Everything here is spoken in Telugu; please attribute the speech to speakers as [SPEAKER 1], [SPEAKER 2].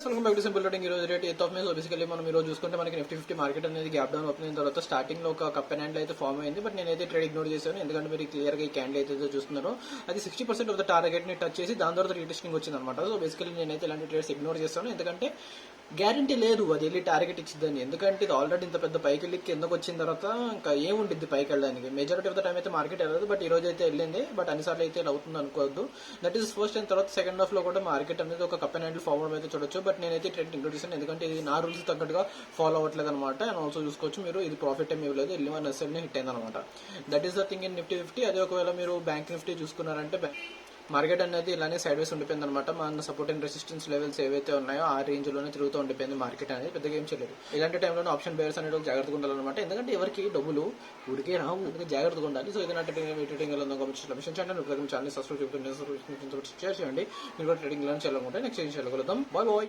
[SPEAKER 1] Welcome back to simple trading. ఈ రోజు rate 8th of May. So basically మనం ఈ రోజు చూసుకుంటే మనకి నిఫ్టీ 50 మార్కెట్ అనేది గ్యాప్ డౌన్ ఓపెన్ అయిన తర్వాత స్టార్టింగ్ లో ఒక కప్ అండ్ హ్యాండిల్ అయితే ఫామ్ అయింది. బట్ నేనైతే ట్రేడ్ ఇగ్నోర్ చేశాను, ఎందుకంటే మీరు క్లియర్ గా ఈ క్యాండిల్ అయితే చూస్తున్నారో అది 60% ఆఫ్ ద టార్గెట్ ని టచ్ చేసి దాని తర్వాత రీటెస్టింగ్ వచ్చింది అనమాట. సో బేసికల్లీ నేనైతే ఇలాంటి ట్రేడ్స్ ఇగ్నోర్ చేస్తాను, ఎందుకంటే గ్యారంటీ లేదు అది వెళ్ళి టార్గెట్ ఇచ్చిందని. ఎందుకంటే ఇది ఆల్రెడీ ఇంత పెద్ద పైకి వెళ్ళి కిందకు వచ్చిన తర్వాత ఇంకా ఏముంటుంది పైకి వెళ్ళడానికి. మెజారిటీ ఆఫ్ ద టైం అయితే మార్కెట్ వెళ్ళదు, బట్ ఈ రోజు అయితే వెళ్ళింది. బట్ అన్నిసార్లు అయితే ఇలా అవుతుంది అనుకోవద్దు. దట్ ఈస్ ఫస్ట్ అండ్ తర్వాత సెకండ్ హాఫ్ లో కూడా మార్కెట్ అనేది ఒక కప్ అండ్ హ్యాండిల్ ఫార్వర్డ్ అయితే చూడొచ్చు. బట్ నేనైతే ట్రేడ్ ఇంక్లూడ్ చేశాను, ఎందుకంటే ఇది నా రూల్స్ తగ్గట్టుగా ఫాలో అవ్వట్లేదు అనమాట. అండ్ ఆల్సో చూసుకోవచ్చు మీరు, ఇది ప్రాఫిట్ ఏమి ఇవ్వలేదు, వెళ్ళి మన ఎస్ఎల్ హిట్ అయింది అనమాట. That is the thing in Nifty 50. అదే ఒకవేళ మీరు బ్యాంక్ నిఫ్టీ చూసుకున్నారంటే మార్కెట్ అనేది ఇలానే సైడ్ వేస్ ఉండిపోయింది అనమాట. మన సపోర్ట్ అండ్ రెసిస్టెన్స్ లెవెల్స్ ఏవైతే ఉన్నాయో ఆ రేంజ్ లోనే తిరుగుతూ ఉండిపోయింది మార్కెట్ అనేది. పెద్దగా ఏం చేయలేదు. ఇలాంటి టైంలో ఆప్షన్ బేర్స్ అనేది జాగ్రత్తగా ఉండాలన్నమాట, ఎందుకంటే ఎవరికి డబ్బులు ఉడికే రావు, అందుకే జాగ్రత్తగా ఉండాలి. సో ఇది నా ట్రేడింగ్ ఛానల్ సబ్స్క్రైబ్ చేయండి, మీరు కూడా ట్రేడింగ్ లో చేయాలనుకుంటే నెక్స్ట్ చేయాలనుకుంటాం. Bye bye.